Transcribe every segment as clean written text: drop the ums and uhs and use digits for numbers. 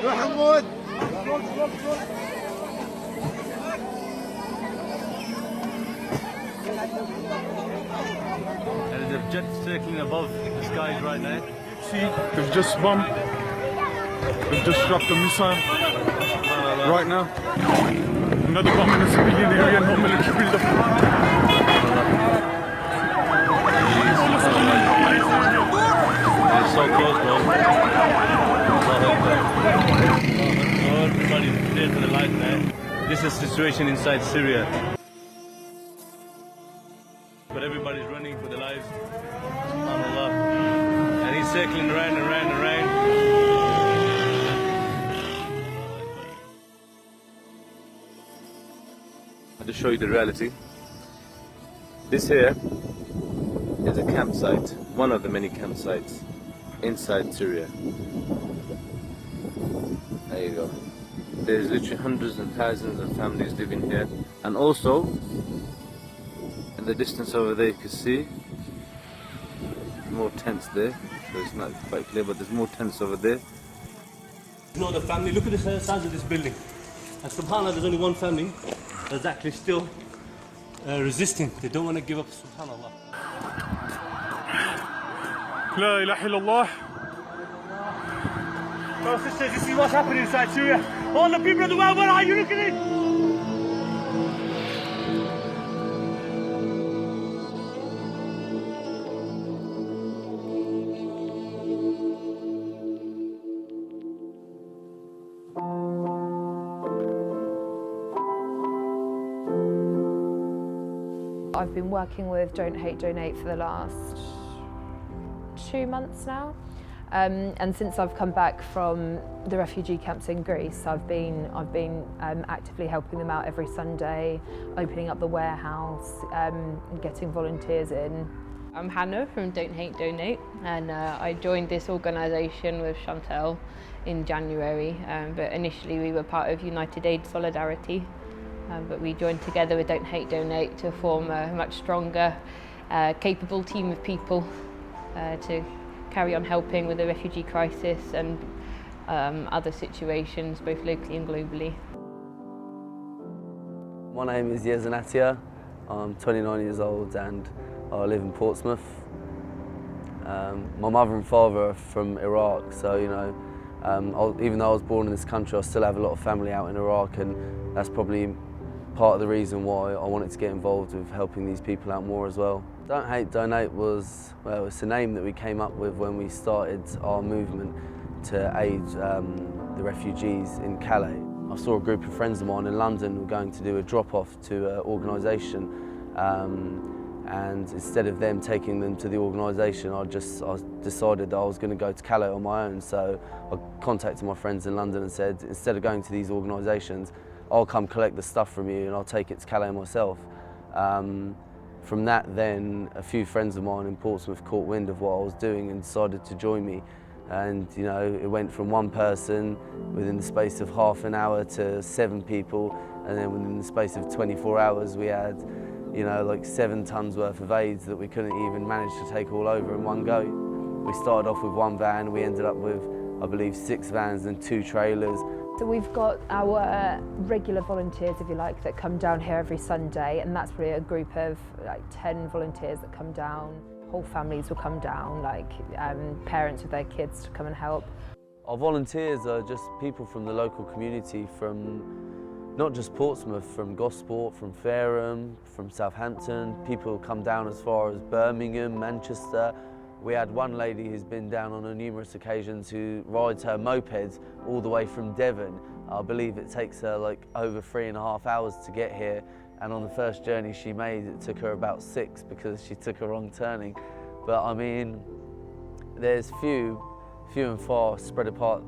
محمود. And there's a jet circling above the skies right now. See, they've just bombed. They've just dropped a missile right now. Another bomb in a civilian area, no military buildup. It's so close, bro. Everybody's dead to the light, man. This is the situation inside Syria. But everybody's running for their lives. SubhanAllah. And he's circling around and around and around. I'll just show you the reality. This here is a campsite, one of the many campsites inside Syria. There you go. There's literally hundreds and thousands of families living here. And also, in the distance over there you can see more tents there. So it's not quite clear, but there's more tents over there. No other family. Look at the size of this building. And subhanAllah, there's only one family that's actually still resisting. They don't want to give up, subhanAllah. La ilaha illallah. Brothers and sisters, this is what's happening inside Syria. All the people of the world, where are you? Look at it! I've been working with Don't Hate Donate for the last 2 months now. And since I've come back from the refugee camps in Greece, I've been actively helping them out every Sunday, opening up the warehouse, getting volunteers in. I'm Hannah from Don't Hate Donate, and I joined this organisation with Chantel in January, but initially we were part of United Aid Solidarity, but we joined together with Don't Hate Donate to form a much stronger, capable team of people to carry on helping with the refugee crisis and other situations, both locally and globally. My name is Yezan Attia. I'm 29 years old and I live in Portsmouth. My mother and father are from Iraq, so even though I was born in this country, I still have a lot of family out in Iraq, and that's probably part of the reason why I wanted to get involved with helping these people out more as well. Don't Hate Donate was, well, it's a name that we came up with when we started our movement to aid the refugees in Calais. I saw a group of friends of mine in London who were going to do a drop-off to an organisation, and instead of them taking them to the organisation, I decided that I was going to go to Calais on my own. So I contacted my friends in London and said, instead of going to these organisations, I'll come collect the stuff from you and I'll take it to Calais myself. From that then, a few friends of mine in Portsmouth caught wind of what I was doing and decided to join me. And it went from one person within the space of half an hour to 7 people, and then within the space of 24 hours we had like 7 tons worth of aids that we couldn't even manage to take all over in one go. We started off with 1 van, we ended up with, I believe, 6 vans and 2 trailers. So we've got our regular volunteers, if you like, that come down here every Sunday, and that's probably a group of like 10 volunteers that come down. Whole families will come down, like parents with their kids to come and help. Our volunteers are just people from the local community, from not just Portsmouth, from Gosport, from Fareham, from Southampton. People come down as far as Birmingham, Manchester. We had one lady who's been down on numerous occasions who rides her mopeds all the way from Devon. I believe it takes her like over 3.5 hours to get here, and on the first journey she made, it took her about 6 because she took a wrong turning. But I mean, there's few and far spread apart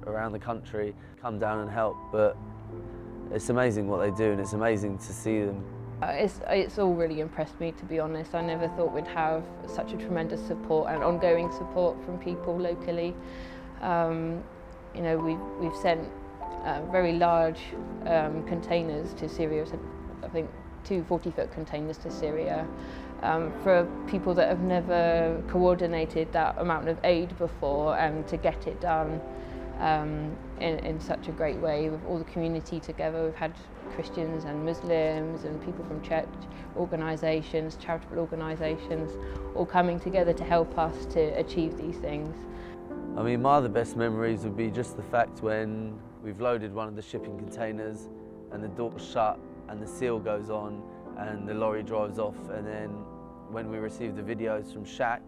around the country come down and help, but it's amazing what they do and it's amazing to see them. It's all really impressed me, to be honest. I never thought we'd have such a tremendous support and ongoing support from people locally. We've sent very large containers to Syria. So I think 2 40-foot containers to Syria for people that have never coordinated that amount of aid before, to get it done in such a great way with all the community together. We've had Christians and Muslims and people from church organisations, charitable organisations, all coming together to help us to achieve these things. I mean, my other best memories would be just the fact when we've loaded one of the shipping containers and the door's shut and the seal goes on and the lorry drives off, and then when we received the videos from Shaq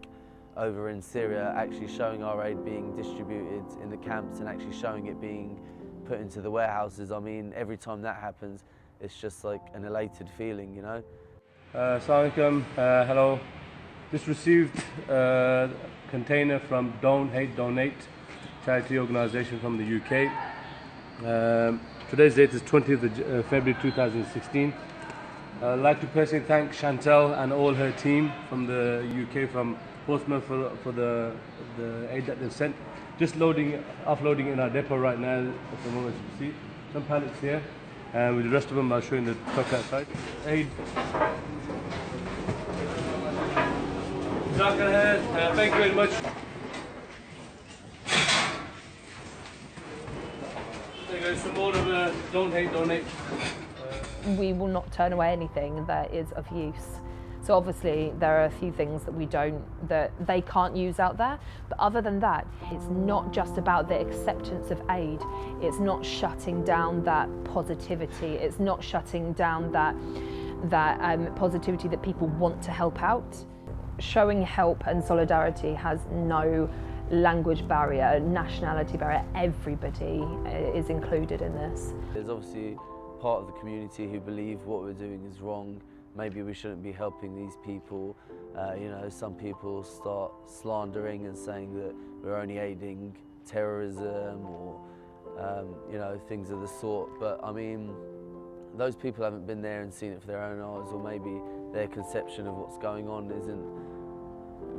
over in Syria actually showing our aid being distributed in the camps and actually showing it being put into the warehouses. I mean, every time that happens, it's just like an elated feeling, you know? Assalamu alaikum, hello. Just received a container from Don't Hate Donate, charity organisation from the UK. Today's date is 20th of February 2016. I'd like to personally thank Chantel and all her team from the UK, from Portsmouth, for the aid that they've sent. Just offloading in our depot right now at the moment, as you can see. Some pallets here, and with the rest of them I'll show you in the truck outside. Aid. Thank you very much. There goes some more of Don't Hate Donate. We will not turn away anything that is of use. So obviously there are a few things that they can't use out there, but other than that, it's not just about the acceptance of aid. It's not shutting down that positivity. It's not shutting down that positivity that people want to help out. Showing help and solidarity has no language barrier, nationality barrier. Everybody is included in this. There's obviously part of the community who believe what we're doing is wrong. Maybe we shouldn't be helping these people. You know, some people start slandering and saying that we're only aiding terrorism or, you know, things of the sort. But I mean, those people haven't been there and seen it for their own eyes, or maybe their conception of what's going on isn't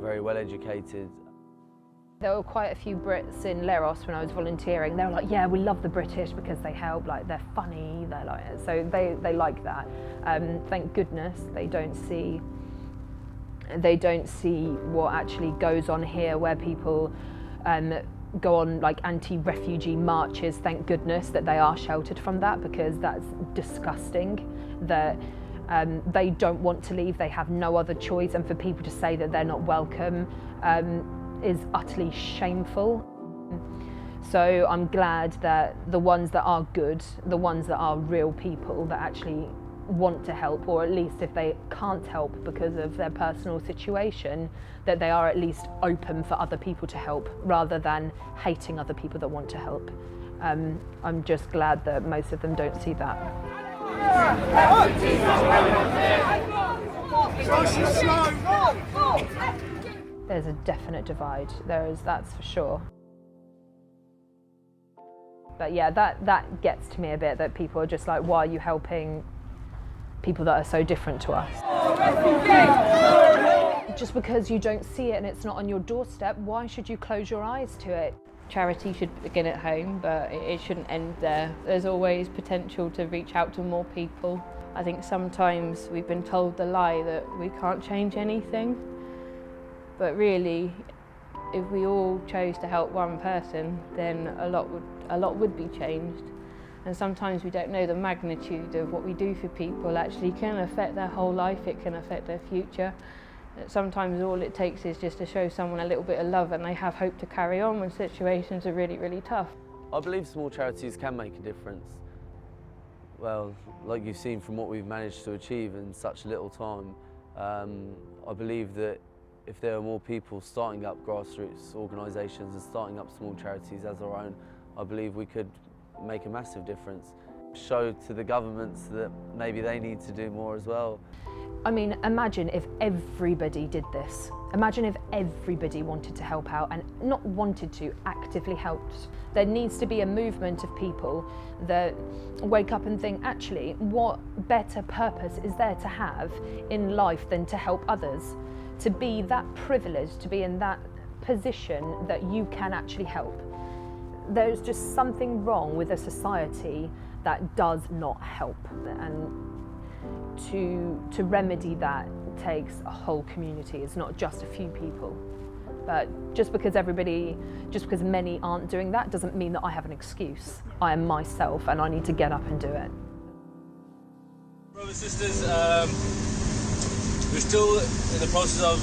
very well educated. There were quite a few Brits in Leros when I was volunteering. They were like, yeah, we love the British because they help, like they're funny, they're like, so they like that. Thank goodness they don't see what actually goes on here, where people go on like anti-refugee marches. Thank goodness that they are sheltered from that, because that's disgusting. That they don't want to leave, they have no other choice, and for people to say that they're not welcome is utterly shameful. So I'm glad that the ones that are good, the ones that are real people that actually want to help, or at least if they can't help because of their personal situation, that they are at least open for other people to help, rather than hating other people that want to help. I'm just glad that most of them don't see that. There's a definite divide, that's for sure. But yeah, that gets to me a bit, that people are just like, why are you helping people that are so different to us? Just because you don't see it and it's not on your doorstep, why should you close your eyes to it? Charity should begin at home, but it shouldn't end there. There's always potential to reach out to more people. I think sometimes we've been told the lie that we can't change anything, but really, if we all chose to help one person, then a lot would be changed. And sometimes we don't know the magnitude of what we do for people actually can affect their whole life, it can affect their future. Sometimes all it takes is just to show someone a little bit of love and they have hope to carry on when situations are really, really tough. I believe small charities can make a difference. Well, like you've seen from what we've managed to achieve in such little time, I believe that if there are more people starting up grassroots organisations and starting up small charities as our own, I believe we could make a massive difference. Show to the governments that maybe they need to do more as well. I mean, imagine if everybody did this. Imagine if everybody wanted to help out, and not wanted to, actively helped. There needs to be a movement of people that wake up and think, actually, what better purpose is there to have in life than to help others? To be that privileged, to be in that position that you can actually help. There's just something wrong with a society that does not help, and to remedy that takes a whole community. It's not just a few people. But just because many aren't doing that doesn't mean that I have an excuse. I am myself and I need to get up and do it. Brothers and sisters, we're still in the process of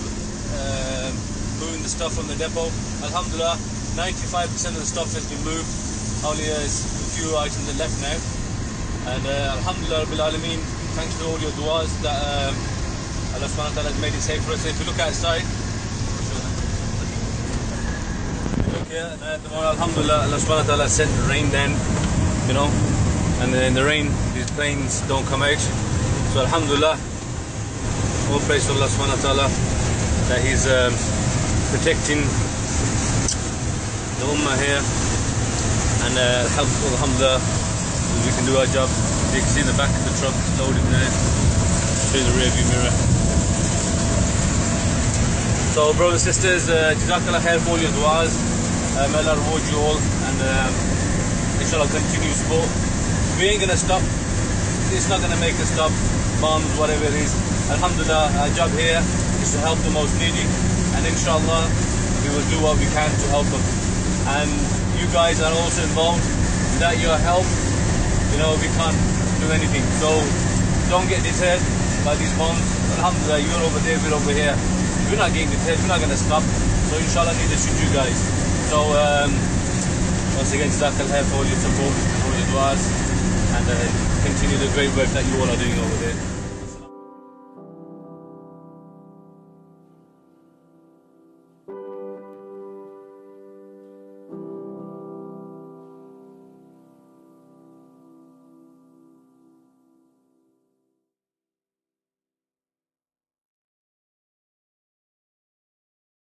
moving the stuff from the depot. Alhamdulillah, 95% of the stuff has been moved. Only a few items are left now. And Alhamdulillah Rabbil Alameen, thanks to all your du'as that Allah subhanahu wa ta'ala has made it safe for us. So if you look outside, look here, at the moment, Alhamdulillah, Allah subhanahu wa ta'ala sent the rain down, you know, and in the rain, these planes don't come out. So Alhamdulillah, all praise to Allah subhanahu wa ta'ala that He's protecting the ummah here, and Alhamdulillah, we can do our job. You can see in the back of the truck loading there, through the rear view mirror. So brothers and sisters, Jazakallah khair for all your du'as. May Allah reward you all, and inshallah continue support. We ain't gonna stop. It's not gonna make us stop. Bombs, whatever it is. Alhamdulillah, our job here is to help the most needy, and inshallah we will do what we can to help them. And you guys are also involved. Without your help, you know, we can't do anything. So don't get deterred by these bombs. Alhamdulillah, you're over there, we're over here. We're not getting deterred, we're not going to stop. So inshallah, neither should you guys. So once again, Jazakallah khair for all your support, for all your du'as, and continue the great work that you all are doing over there.